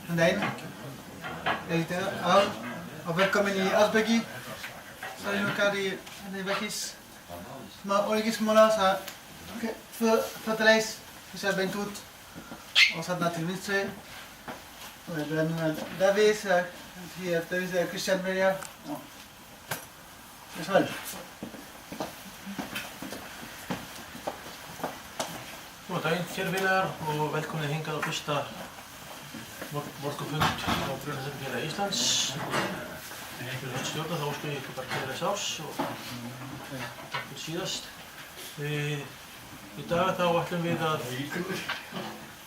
Andijn, welkom in Asbegi. Sorry elkaar die weg is. Maar origis mola sa fertilize bisa bentut. Osat natil vinstre. Dan Davis hier Davis Christian Maria. Dat is wel. Góðan daginn, kjærfélagar og velkomin hingað á fyrsta morgunfund á Brunasafnsfélagi Íslands. Fyrir hönd stjórnar þá óska ég ykkur bara gleðilegs árs og takk fyrir síðast. Í dag þá ætlum við að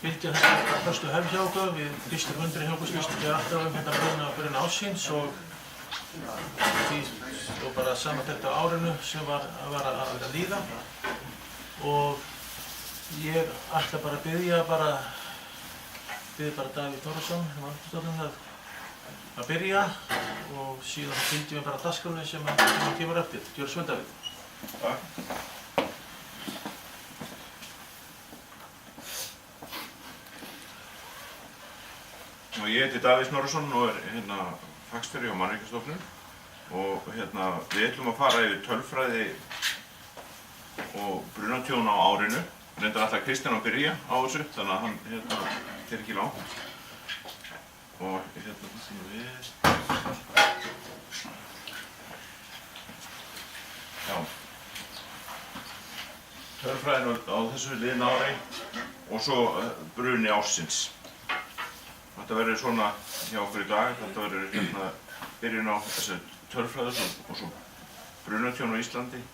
fylgja þessari förstu hefð hjá okkur. Við fyrstu fundurinn hjá okkur snýst ekki alltaf hérna bruna ársins og bara samantekt á árinu sem var að líða. Og ég ætla bara að biðja Davíð Þórðarson, mannréttindastofnun, að byrja og síðan fylgjum við bara dagskránni sem kemur eftir. Gjörðu svo vel, Davíð. Takk. Ég heiti Davíð Snorrason og er fagstjóri hjá Mannréttindastofnun og við ætlum að fara yfir tölfræði og brunatjón á árinu. Reyndar alltaf Kristján að byrja á þessu, þannig að hann fer ekki langt. Og Já. Tölfræðin á þessu liðna ári og svo bruni ársins. Þetta verður svona hjá okkur í dag. Þetta verður byrjun á þessu tölfræðu og svo brunatjón á Íslandi,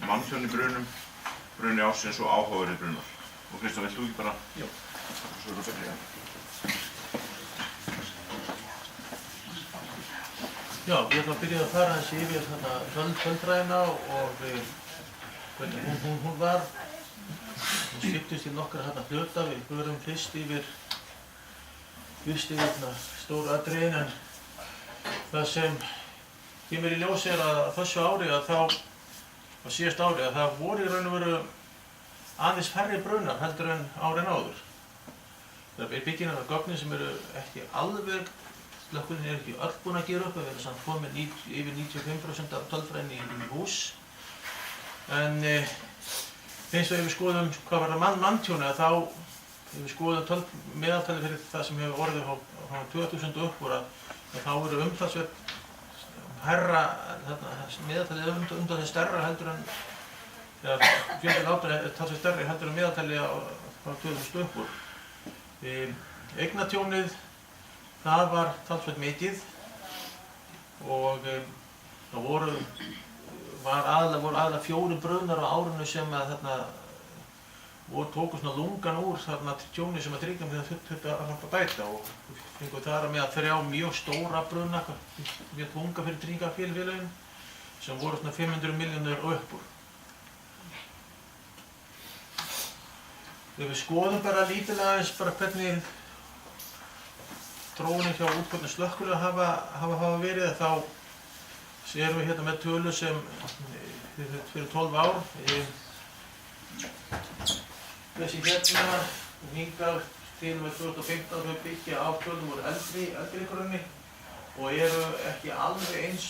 manntjón í brunum, bruni ársins og áhugaverðir brunar. Og Kristján, vilt þú ekki bara? Já. Svo erum við að byrja. Já, ég ætla að byrja að fara aðeins yfir tölfræðina og hvernig hún var. Hún skiptist í nokkra hluta. Við förum fyrst yfir stóru atriðin, en það sem kemur í ljós er að þessu ári á síðast ári að það voru í raun og veru aðeins færri brunar heldur en árin áður. Það er byggingar af gögnin sem eru ekki alveg, slökkvilin er ekki öll búin að gera upp, við erum samt komin yfir 95% af tölfræðinni í hús. En eins og ef við skoðum hvað var manntjóni, þá ef við skoðum meðaltalið fyrir það sem hefur orðið á 2000 upp úr þá eru umtalsvert hærra, meðaltalið umtalsvert stærra heldur en, eða fjöldi látur er talsvert stærri heldur en meðaltalið á 2000 upp úr. Eignatjónið, það var talsvert mikið og það voru aðalega 4 brunar á árinu sem að tóku svona lungan úr tjóni sem að Tryggingafélagið þurfti að bæta og fengu þar með að 3 mjög stóra bruna, mjög þunga fyrir Tryggingafélagin sem voru svona 500 milljónir og upp úr. Ef við skoðum bara lítillega eins hvernig þróunin hjá útköllum slökkviliða hafa verið, þá erum við með tölu sem fyrir 12 ár. Þessi hingað til og með 2015 þau byggja á tölum voru eldri grunni og eru ekki alveg eins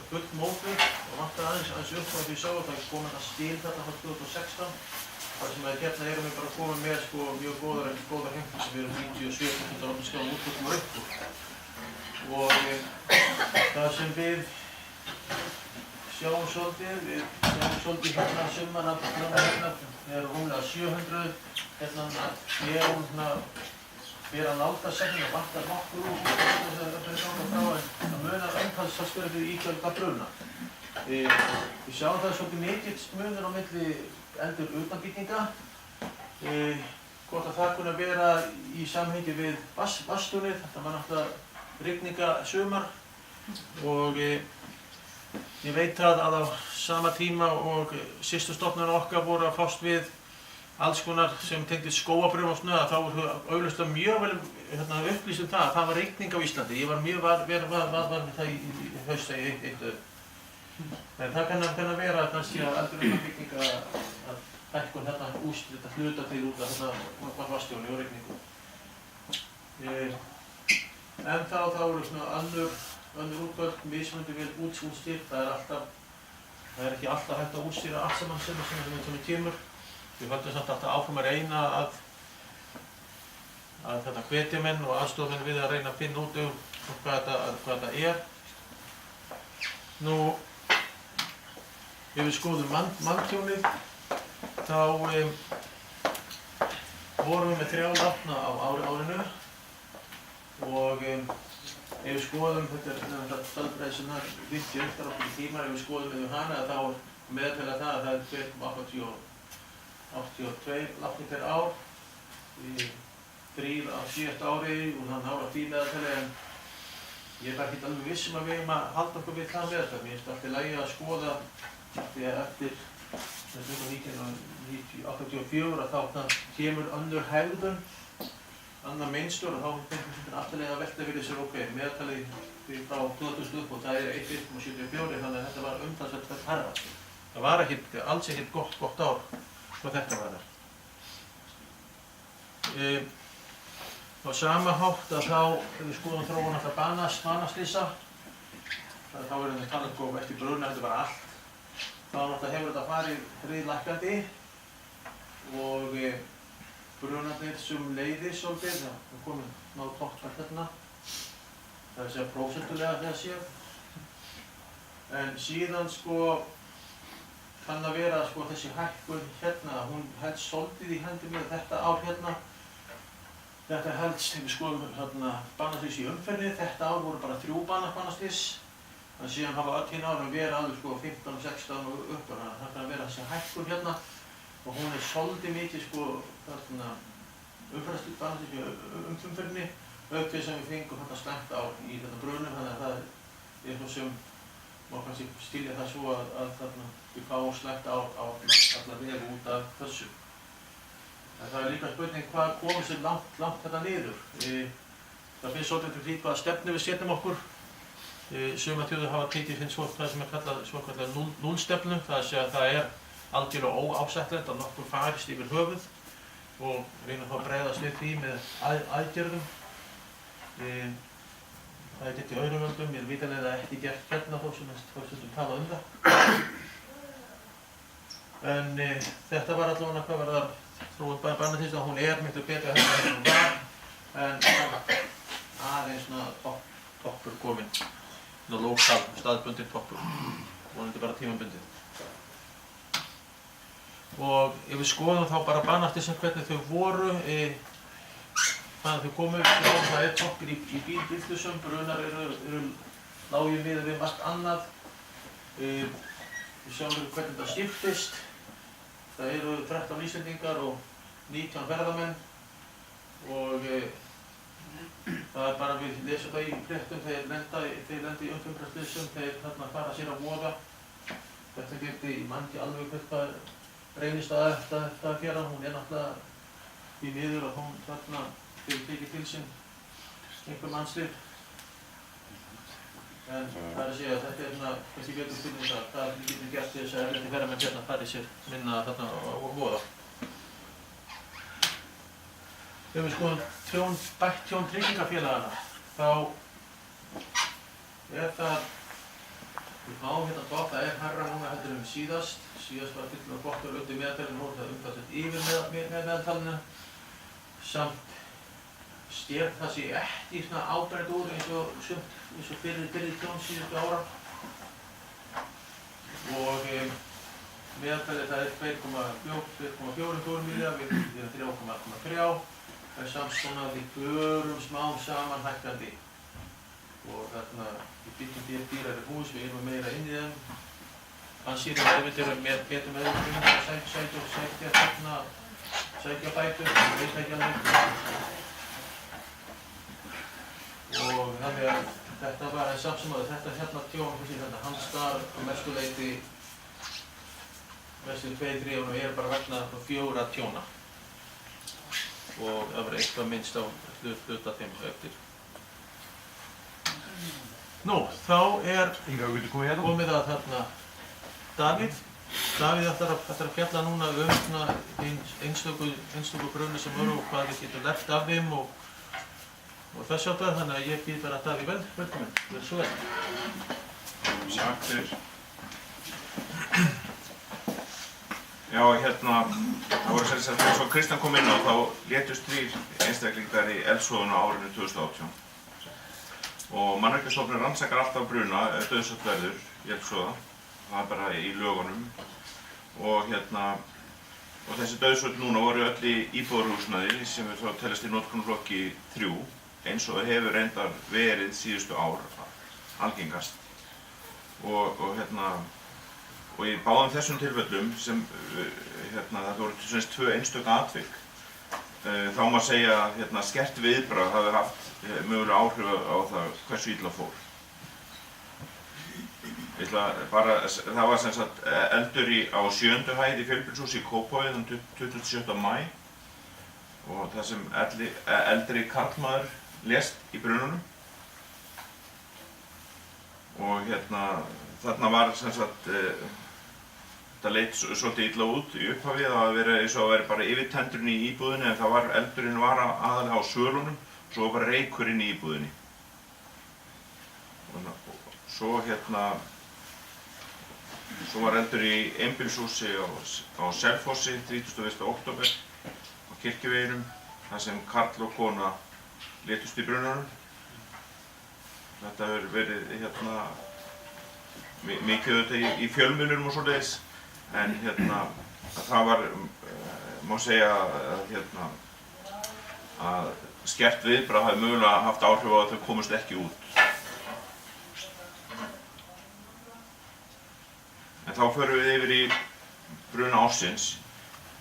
full mótið og vantar aðeins upp og því sá að það er komin að stíl þetta frá 2016 þar sem erum við bara komin með mjög góðar heimtur sem eru 97% af skráðum útköllum upp og það sem við sjáum svolítið summan af brunna er rúmlega 700. Hér er hún fyrir að nálgast segnum og vantar nokkur úr en það munar umtalsverður fyrir ígjölda bruna. Við sjáum það svolítið mikill munur á milli eldur utanbygginga. Hvort að það kunni að vera í samhengi við vatnsstjónið, þetta var náttúrulega rigningasumar og ég veit að á sama tíma og systurstofnanir okkar voru að fást við alls konar sem tengdist skógabruna og snöða, þá voru augljóslega mjög vel upplýst það að það var rigning á Íslandi. Ég var mjög var við það í haust eitt. En það kann að vera kannski að eldurbygging að þetta hluta til út af þarna vatnsstjóni og rigningu. En þá eru svona önnur útgjöld mismunandi vel útstýrt. Það er ekki alltaf hægt að útstýra allt saman sem kemur. Við höldum samt alltaf áfram að reyna að hvetja menn og aðstoða menn við að reyna að finna út hvað þetta er. Nú, ef við skoðum manntjónið, þá vorum við með 3 látna á árinu og ef við skoðum, þetta er staðbreið sem það vinti eftir okkur í tíma, ef við skoðum yfir hana þá er meðtala það að það er 2,82 látnir per ár, 3 á 7. ári og þannig ára því meðtali, en ég er ekki alveg viss að við eigum að halda okkur við það meðtali. Mér finnst alltaf í lagi að skoða því að eftir 1984 þá kemur önnur hegðun, annar mynstur og þá finnst við afturlega að velta fyrir sér meðtalið frá 2000 upp og það er 1,74 þannig að þetta var umtalsvert hærra. Það var alls ekkert gott ár hvað þetta var þar. Á sama hátt að þá, ef við skoðum þróun alltaf banaslysa, þá erum við talað eftir bruna, þetta var allt. Þá náttúrulega hefur þetta farið hríðlækkandi og brunarnir sömuleiðis svolítið, það er komin náðu toppar þarna. Það er að segja prósentulega þegar séð. En síðan kann að vera þessi hækkun hérna, hún helst svolítið í hendi með þetta ár hérna. Þetta helst, ef við skoðum banaslys í umferðinni, þetta ár voru bara 3 banaslys. En síðan hafa öll hinn árum verið alveg 15 og 16 og upp, þannig að það kann að vera þessi hækkun hérna. Og hún er svolítið mikið umferðarslys banaslys í umferðinni, auk þess að við fengum þetta slæmt ár í þetta brunum, þannig að það er eitthvað sem má kannski skilja það svo að við fáum slæmt ár á alla vegu út af þessu. En það er líka spurning hvað komið sér langt þetta niður. Það finnst svolítið fyrir hvaða stefnu við setjum okkur. Sumar þjóðir hafa tekið það sem er kallað svokallað núllstefnu, það er að það er algjörlega óásættilegt að nokkur farist yfir höfuð og reyna að bregðast við því með aðgerðum. Það er gert í öðrum löndum, ég er vitanlega ekki gert hérna þó sem tala það. En þetta var allavega hvað var það þróun banaslys að hún er miklu betra en hún var, en aðeins toppur kominn, lokal, staðbundinn toppur, vonandi bara tímabundið. Og ef við skoðum þá bara banaslysinn hvernig þau voru, þannig að þau komu, það er toppur í bílslysum, brunar eru lágir miðað við margt annað. Við sjáum hvernig þetta skiptist. Það eru 13 Íslendingar og 19 ferðamenn og það er bara við lesum það í fréttum, þeir lenda í umferðarslysum, þeir fara sér að voða. Þetta geti, ég man ekki alveg hvað reynist að þetta gera, hún er náttúrulega í miður og hún tekið til sín einhver mannslið. En það er að segja að þetta er kannski betur spurning hvað við getum gert til þess að erlendi ferðamenn fari sér minna á voða. Ef við skoðum bætt tjón tryggingafélagana, þá er það, við fáum hérna gott, það er hærra núna heldur síðast. Síðast var tillega gott að auðvitað meðaltalinu, nú er það umtalsvert yfir meðaltalinu. Samt stér það sé ekki ábreidd úr eins og fyrir tjón síðustu ára. Og meðaltalið það er 2,4 milljarðar, við erum 3,3. Það er samt svona að við förum smám saman hækkandi. Og við byggjum dýrari hús, við erum meira inn í þeim. Ansýrðum við erum betur með að sækja bætur, við veit ekki alveg. Og þannig að þetta var samt sem að þetta tjón, Handstar á mestu leyti, mestu 2-3 árum er bara vegna 4 tjóna. Og það var eitthvað minnst á hluta þeim eftir. Nú, þá er komið að Davíð Davíð ætlar að fjalla núna svona einstöku bruna sem voru og hvað við getum lært af þeim og þess áttar, þannig að ég býð bara Davíð velkominn. Verð svo vel. Takk fyrir. Já, það voru sem sagt, eins og Kristján kom inn á, þá létust 3 einstaklingar í eldsvoðinu á árinu 2018. Og Mannvirkjastofnun rannsakar alltaf bruna ef dauðsfall verður í eldsvoða. Það bara í lögunum. Og þessi dauðsföll núna voru öll í íbúðarhúsnæði sem er þá teljast í notkunarflokki 3, eins og hefur reyndar verið síðustu ár algengast. Og í báðum þessum tilfellum sem það voru sem sagt 2 einstök atvik, þá má segja að skert viðbragð hafi haft mögulega áhrif á það hversu illa fór. Það var sem sagt eldur á 7. hæð í fjölbýlishúsi í Kópavogi þann 27. maí og það sem eldri karlmaður lést í brunanum. Og þarna var sem sagt, það leit svolítið illa út í upphafi, það var verið eins og að vera bara yfirtendurinn í íbúðinni en eldurinn var aðalega á svölunum, svo var bara reykur inn í íbúðinni. Svo var eldur í einbýlishúsi á Selfossi 31. október á Kirkjuveginum, þar sem karl og kona létust í brunanum. Þetta hefur verið mikið auðvitað í fjölmiðlum og svoleiðis, en það var, má segja að skert viðbragð hafi mögulega haft áhrif á að þau komust ekki út. En þá förum við yfir í bruna ársins.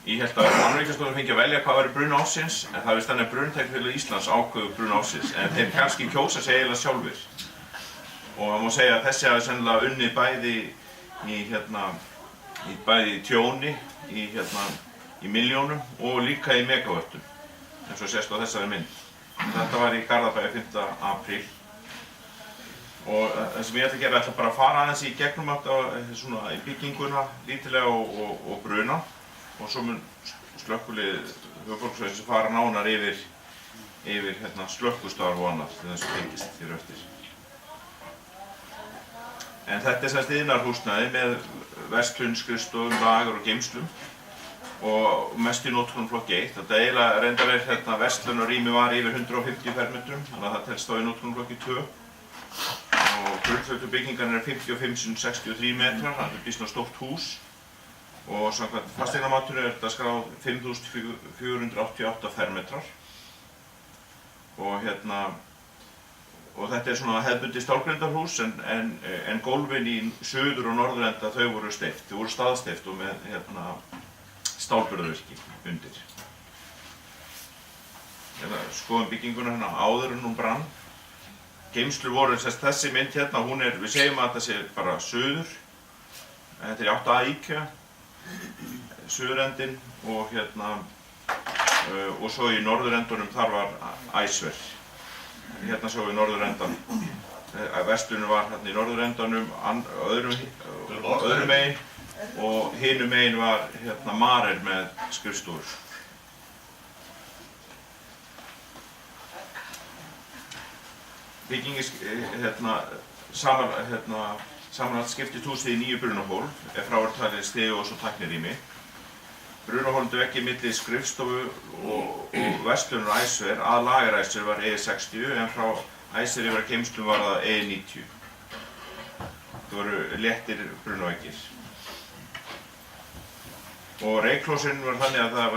Ég held að Mannvirkjastofnun fengi að velja hvað væri bruna ársins, en það þannig að Brunatæknifélag Íslands ákveður bruna ársins, en þeir kannski kjósa sig eiginlega sjálfir. Og það má segja að þessi hafi sennilega unnið bæði í tjóni, í milljónum og líka í megavöttum, eins og sést á þessari mynd. Þetta var í Garðabæi 5. apríl. Og það sem ég ætla að gera, ætla bara að fara aðeins í gegnum í bygginguna lítillega og bruna. Og svo mun slökkvilið höfuðborgarsvæðisins fara nánar yfir slökkvistarf og annað til þess að tengist hér eftir. En þetta er sem sagt iðnaðarhúsnæði með verslun, skrifstofum, lager og geymslum og mest í notkunarflokki 1. Þetta eiginlega reyndar verslunarrými var yfir 150 fermetrum, þannig að það telst á í notkunarflokki 2. Og grunnflötu byggingarnir er 55 x 63 metrar, það er býsna stórt hús. Og samkvæmt fasteignamatsölunni er þetta skráð 5.488 fermetrar. Og þetta er svona hefðbundið stálgrindarhús en gólfin í suður- og norðurenda þau voru steypt. Þau voru staðsteypt og með stálburðarvirki undir. Skoðum bygginguna áður en hún brann. Geymslur voru þessi mynd við segjum að þetta sé bara suður. Þetta er í 8A IKEA, suðurendin og svo í norðurendunum þar var Æsver. Hérna sjáum við norðurendan. Verslunin var hérna í norðurendanum öðrum megin og hinum megin var Marel með skrifstofur. Byggingin samanlagt skiptist húsið í 9 brunahólf ef frá er talið stigu og svo tæknirými. Brunahólfið vekki milli skrifstofu og verslunar Æsver að lager Æsver var E60 en frá Æsver yfir að geymslum var það E90. Það voru léttir brunaveggir. Og reykklósinn var þannig að það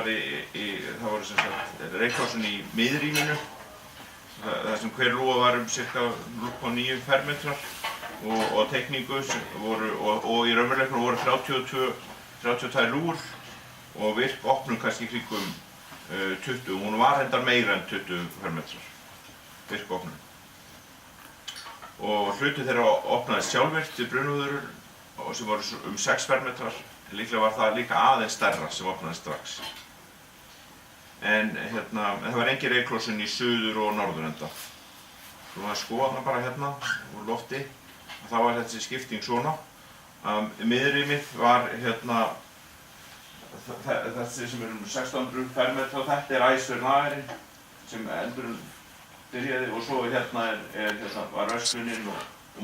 voru sem sagt reykklósinn í miðrýminu. Það sem hver lúga var ca. 0,9 fermetrar og teikningu og í raunveruleikanum voru 32 lúgur og virk opnum kannski kringum 20, hún var reyndar meira en 20 fermetrar, virk opnum. Og hluti þeirra opnaðist sjálfvirkt við brunahúðurur sem voru 6 fermetrar, en líklega var það líka aðeins stærra sem opnaðist strax. En það var engin reykklósinn í suður- og norðurenda. Svo maður skoða hana bara úr lofti og þá var þessi skipting svona Miðrýmið var hérna þessi sem er 1600 fermetra, þetta er æsverðnaðurinn sem endurinn byrjaði og svo hérna var verslunin og